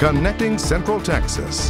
Connecting Central Texas.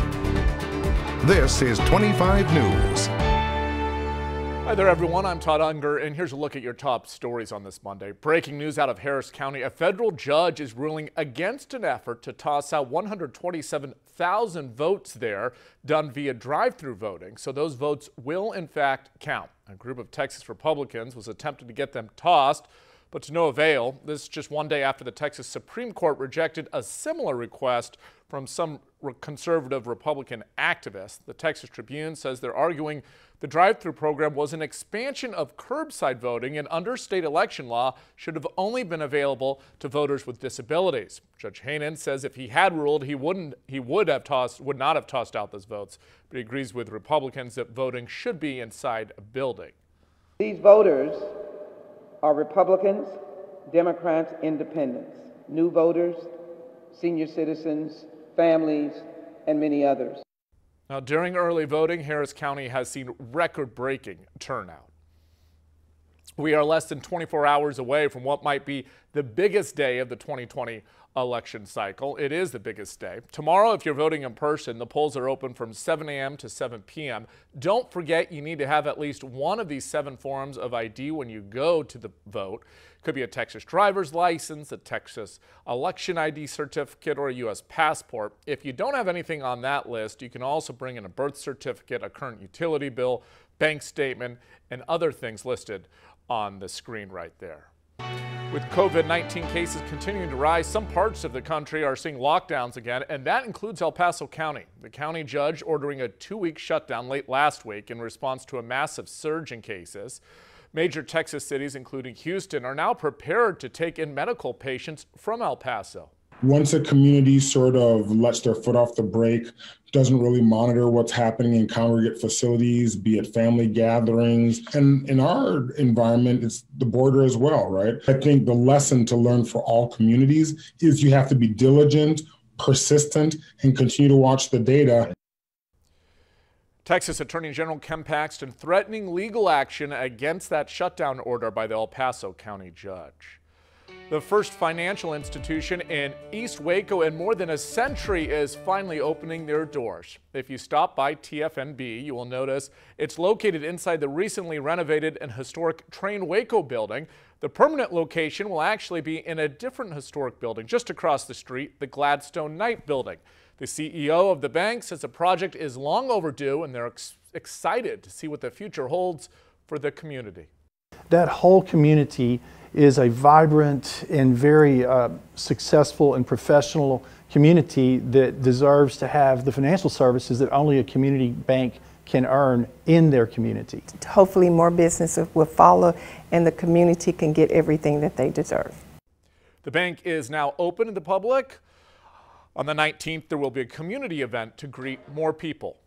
This is 25 News. Hi there, everyone. I'm Todd Unger, and here's a look at your top stories on this Monday. Breaking news out of Harris County. A federal judge is ruling against an effort to toss out 127,000 votes there done via drive-through voting. So those votes will, in fact, count. A group of Texas Republicans was attempting to get them tossed, but to no avail. This is just one day after the Texas Supreme Court rejected a similar request from some conservative Republican activists. The Texas Tribune says they're arguing the drive-through program was an expansion of curbside voting and under state election law should have only been available to voters with disabilities. Judge Hainan says if he had ruled, he would not have tossed out those votes, but he agrees with Republicans that voting should be inside a building. These voters are Republicans, Democrats, Independents, new voters, senior citizens, families, and many others. Now, during early voting, Harris County has seen record-breaking turnout. We are less than 24 hours away from what might be the biggest day of the 2020 election cycle. It is the biggest day. Tomorrow, if you're voting in person, the polls are open from 7 a.m. to 7 p.m. Don't forget you need to have at least one of these 7 forms of ID when you go to the vote. Could be a Texas driver's license, a Texas election ID certificate, or a U.S. passport. If you don't have anything on that list, you can also bring in a birth certificate, a current utility bill, bank statement, and other things listed on the screen right there. With COVID-19 cases continuing to rise, some parts of the country are seeing lockdowns again, and that includes El Paso County. The county judge ordering a 2-week shutdown late last week in response to a massive surge in cases. Major Texas cities, including Houston, are now prepared to take in medical patients from El Paso. Once a community sort of lets their foot off the brake, doesn't really monitor what's happening in congregate facilities, be it family gatherings, and in our environment, it's the border as well, right? I think the lesson to learn for all communities is you have to be diligent, persistent, and continue to watch the data. Texas Attorney General Ken Paxton threatening legal action against that shutdown order by the El Paso County judge. The first financial institution in East Waco in more than a century is finally opening their doors. If you stop by TFMB, you will notice it's located inside the recently renovated and historic Train Waco building. The permanent location will actually be in a different historic building just across the street, the Gladstone Knight building. The CEO of the bank says the project is long overdue and they're excited to see what the future holds for the community. That whole community is a vibrant and very successful and professional community that deserves to have the financial services that only a community bank can earn in their community. Hopefully more businesses will follow and the community can get everything that they deserve. The bank is now open to the public. On the 19th, there will be a community event to greet more people.